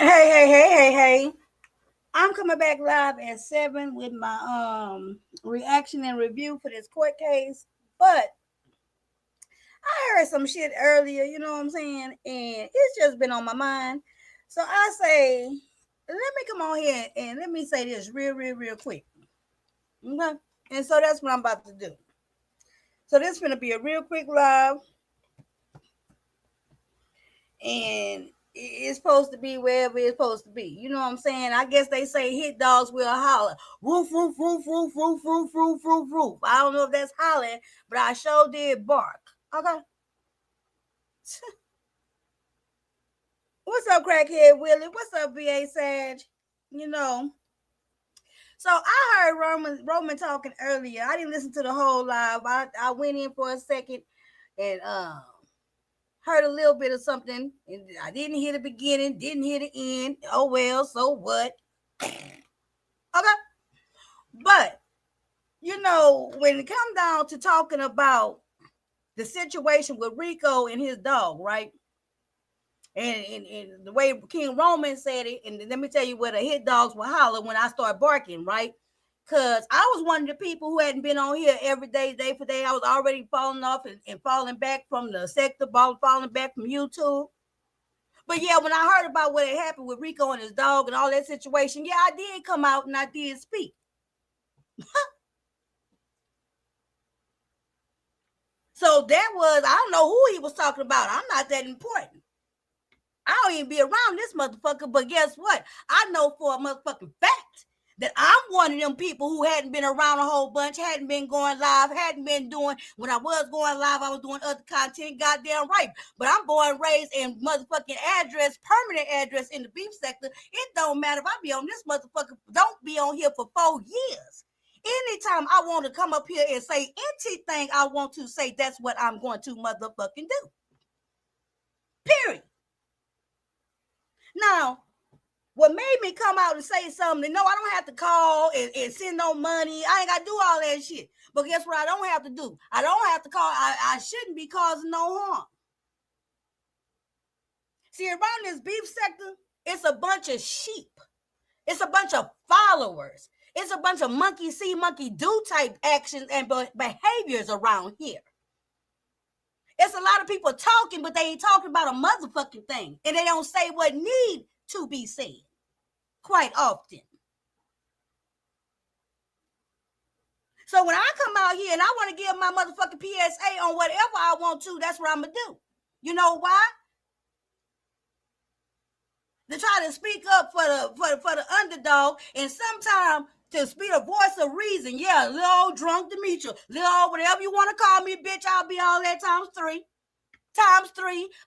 Hey. I'm coming back live at 7 with my reaction and review for this court case. But I heard some shit earlier, you know what I'm saying? And it's just been on my mind. So I say, let me come on here and let me say this real quick. Okay? And so that's what I'm about to do. So this is gonna be a real quick live, and it's supposed to be wherever it's supposed to be. You know what I'm saying? I guess they say hit dogs will holler. Roof. I don't know if that's hollering, but I sure did bark. Okay. What's up, crackhead Willie? What's up, BA Sag? You know. So I heard Roman talking earlier. I didn't listen to the whole live. I went in for a second and heard a little bit of something, and I didn't hear the beginning, didn't hear the end. Oh well, so what? Okay, but when it comes down to talking about the situation with Rico and his dog, right? And the way King Roman said it, and let me tell you where the hit dogs will holler when I start barking, right? Because I was one of the people who hadn't been on here every day for day. I was already falling off and falling back from the sector, falling back from YouTube. But yeah, when I heard about what had happened with Rico and his dog and all that situation, yeah, I did come out and I did speak. So that was, I don't know who he was talking about. I'm not that important. I don't even be around this motherfucker, but guess what? I know for a motherfucking fact that I'm one of them people who hadn't been around a whole bunch, hadn't been going live, hadn't been doing, when I was going live, I was doing other content, goddamn right. But I'm born, raised in motherfucking address, permanent address in the beef sector. It don't matter if I be on this motherfucker, don't be on here for 4 years. Anytime I want to come up here and say anything I want to say, that's what I'm going to motherfucking do. Period. Now, what made me come out and say something, no, I don't have to call and send no money. I ain't got to do all that shit. But guess what I don't have to do? I don't have to call. I shouldn't be causing no harm. See, around this beef sector, it's a bunch of sheep. It's a bunch of followers. It's a bunch of monkey see, monkey do type actions and behaviors around here. It's a lot of people talking, but they ain't talking about a motherfucking thing. And they don't say what need to be said quite often. So when I come out here and I want to give my motherfucking PSA on whatever I want to, that's what I'm going to do. You know why? To try to speak up for the underdog, and sometimes to speak a voice of reason. Yeah, little old drunk Demetria, little old whatever you want to call me, bitch, I'll be all that times three.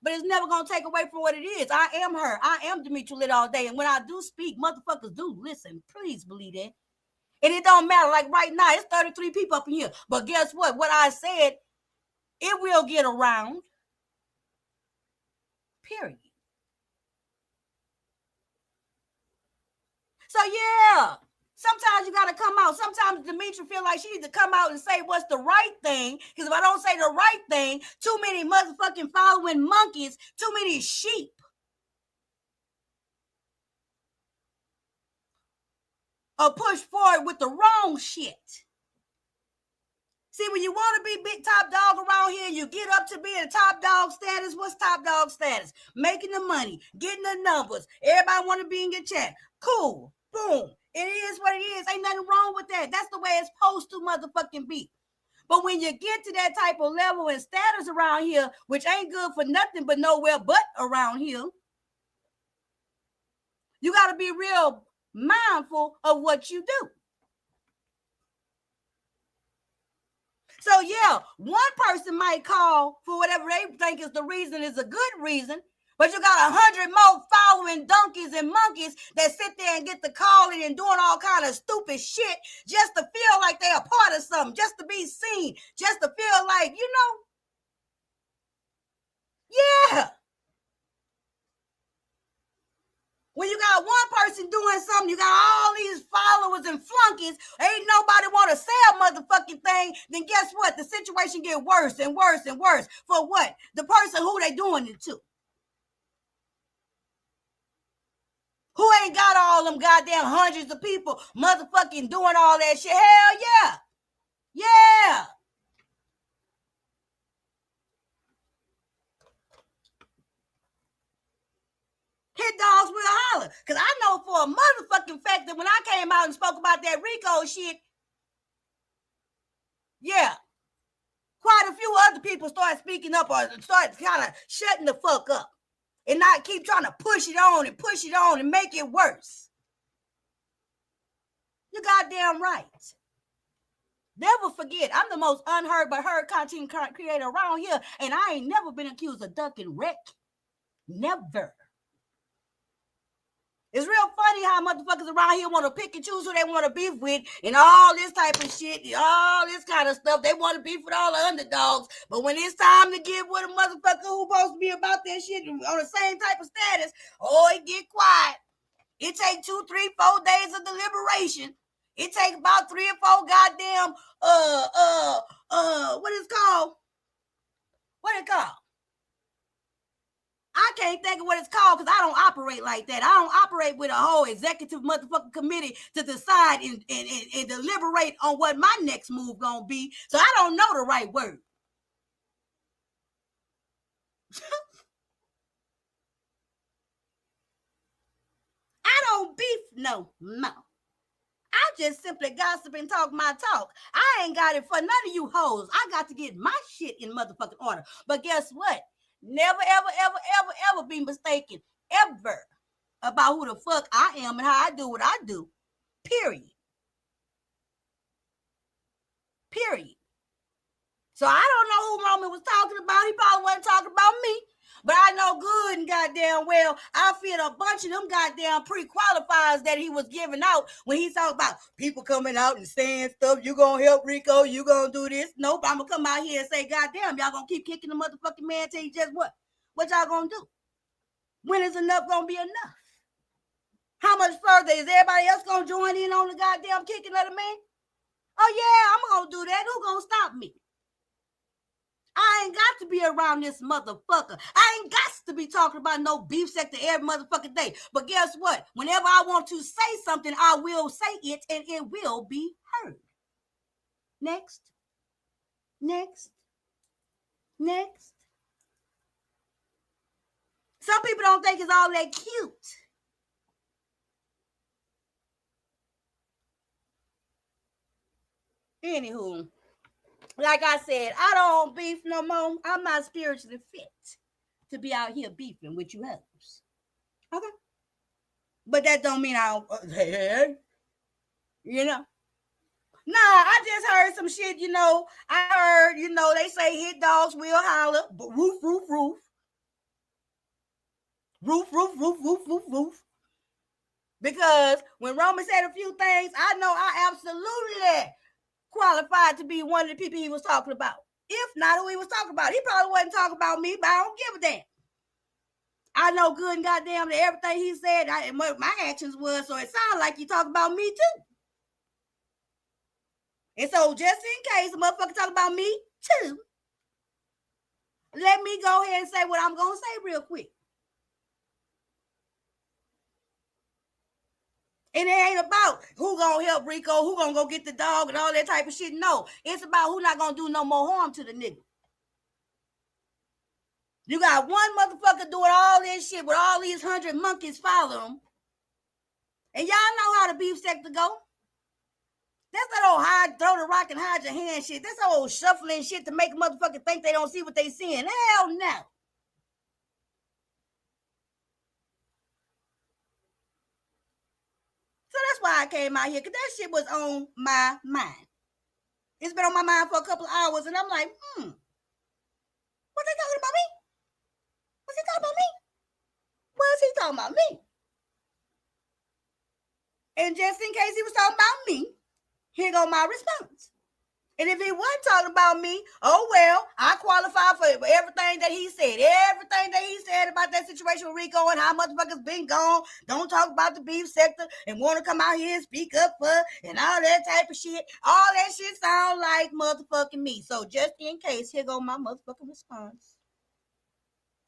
But it's never gonna take away from what it is. I am her. I am Demetria Lit all day. And when I do speak, motherfuckers do listen. Please believe that. And it don't matter. Like right now, it's 33 people up in here. But guess what? What I said, it will get around. Period. So yeah. Sometimes you gotta come out. Sometimes Demetria feel like she needs to come out and say what's the right thing. Because if I don't say the right thing, too many motherfucking following monkeys, too many sheep are pushed forward with the wrong shit. See, when you want to be big top dog around here, you get up to being top dog status. What's top dog status? Making the money, getting the numbers. Everybody want to be in your chat. Cool. Boom. It is what it is. Ain't nothing wrong with that. That's the way it's supposed to motherfucking be. But when you get to that type of level and status around here, which ain't good for nothing but nowhere but around here, you got to be real mindful of what you do. So yeah, one person might call for whatever they think is the reason is a good reason, but you got 100 more following donkeys and monkeys that sit there and get to calling and doing all kind of stupid shit just to feel like they're a part of something, just to be seen, just to feel like, yeah. When you got one person doing something, you got all these followers and flunkies, ain't nobody want to sell motherfucking thing, then guess what? The situation get worse and worse and worse. For what? The person who they doing it to. Who ain't got all them goddamn hundreds of people motherfucking doing all that shit? Hell yeah. Yeah. Hit dogs will holler. Because I know for a motherfucking fact that when I came out and spoke about that Rico shit, yeah, quite a few other people started speaking up or started kind of shutting the fuck up and not keep trying to push it on and make it worse. You're goddamn right. Never forget, I'm the most unheard but heard content creator around here, and I ain't never been accused of ducking wreck. Never. It's real funny how motherfuckers around here want to pick and choose who they want to beef with and all this type of shit, all this kind of stuff. They want to beef with all the underdogs. But when it's time to get with a motherfucker who's supposed to be about that shit on the same type of status, oh, it get quiet. It take 2, 3, 4 days of deliberation. It take about 3 or 4 goddamn, what is it called? What it called? I can't think of what it's called because I don't operate like that. I don't operate with a whole executive motherfucking committee to decide and deliberate on what my next move gonna be. So I don't know the right word. I don't beef no. I just simply gossip and talk my talk. I ain't got it for none of you hoes. I got to get my shit in motherfucking order. But guess what? Never, ever, ever, ever, ever be mistaken, ever, about who the fuck I am and how I do what I do. Period. Period. So I don't know who Roman was talking about. He probably wasn't talking about me. But I know good and goddamn well, I feel a bunch of them goddamn pre-qualifiers that he was giving out when he talked about people coming out and saying stuff. You gonna help Rico? You gonna do this? Nope, I'm gonna come out here and say, goddamn, y'all gonna keep kicking the motherfucking man till he just what? What y'all gonna do? When is enough gonna be enough? How much further is everybody else gonna join in on the goddamn kicking of the man? Oh yeah, I'm gonna do that. Who gonna stop me? I ain't got to be around this motherfucker. I ain't got to be talking about no beef sector every motherfucking day. But guess what? Whenever I want to say something, I will say it and it will be heard. Next. Some people don't think it's all that cute. Anywho, like I said, I don't beef no more. I'm not spiritually fit to be out here beefing with you hoes. Okay. But that don't mean I don't, hey, you know. Nah, I just heard some shit, I heard, they say hit dogs will holler, but roof. Roof. Because when Roman said a few things, I know I absolutely qualified to be one of the people he was talking about. If not who he was talking about. He probably wasn't talking about me, but I don't give a damn. I know good and goddamn that everything he said, my actions was, so it sounds like you talk about me too. And so just in case a motherfucker talk about me too, let me go ahead and say what I'm going to say real quick. And it ain't about who gonna help Rico, who gonna go get the dog and all that type of shit. No, it's about who not gonna do no more harm to the nigga. You got one motherfucker doing all this shit with all these 100 monkeys following him. And y'all know how the beef sector go. That's that old hide, throw the rock and hide your hand shit. That's that old shuffling shit to make a motherfucker think they don't see what they seeing. Hell no. So that's why I came out here, because that shit was on my mind. It's been on my mind for a couple of hours, and I'm like, what they talking about me? What's he talking about me? What is he talking about me? And just in case he was talking about me, here go my response. And if he wasn't talking about me, oh well, I qualify for everything that he said. Everything that he said about that situation with Rico and how motherfuckers been gone, don't talk about the beef sector and want to come out here and speak up for and all that type of shit. All that shit sound like motherfucking me. So just in case, here go my motherfucking response.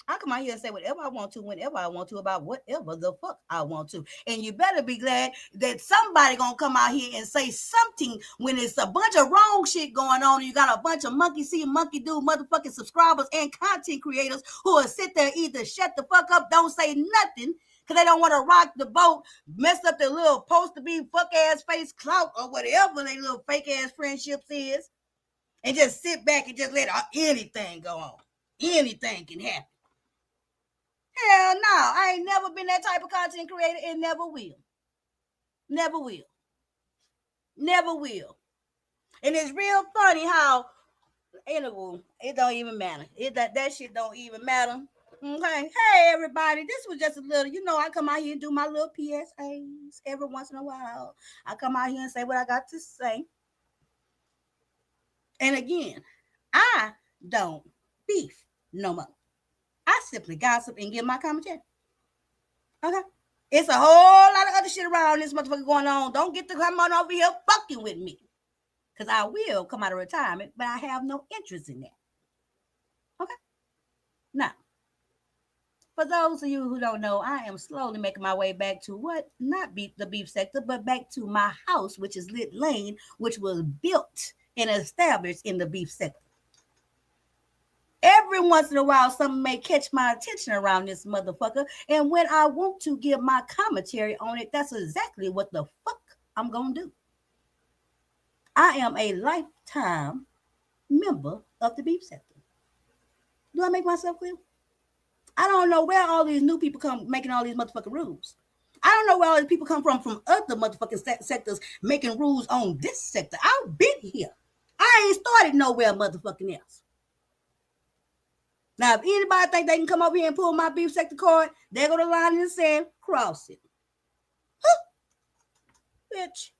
I come out here and say whatever I want to, whenever I want to, about whatever the fuck I want to. And you better be glad that somebody gonna come out here and say something when it's a bunch of wrong shit going on. And you got a bunch of monkey see, monkey do motherfucking subscribers and content creators who will sit there either shut the fuck up, don't say nothing, because they don't want to rock the boat, mess up their little supposed to be fuck ass face clout or whatever their little fake ass friendships is, and just sit back and just let anything go on. Anything can happen. Hell no, I ain't never been that type of content creator and never will. Never will. Never will. And it's real funny how, anyway, it don't even matter. That shit don't even matter. Okay. Hey, everybody. This was just a little, I come out here and do my little PSAs every once in a while. I come out here and say what I got to say. And again, I don't beef no more. I simply gossip and give my commentary. Okay. It's a whole lot of other shit around this motherfucker going on. Don't get to come on over here fucking with me. Because I will come out of retirement, but I have no interest in that. Okay? Now, for those of you who don't know, I am slowly making my way back to not the beef sector, but back to my house, which is Lit Lane, which was built and established in the beef sector. Every once in a while, something may catch my attention around this motherfucker. And when I want to give my commentary on it, that's exactly what the fuck I'm going to do. I am a lifetime member of the beef sector. Do I make myself clear? I don't know where all these new people come making all these motherfucking rules. I don't know where all these people come from other motherfucking sectors making rules on this sector. I've been here. I ain't started nowhere motherfucking else. Now, if anybody think they can come over here and pull my beef sector card, they're going to line in the sand, cross it. Huh. Bitch.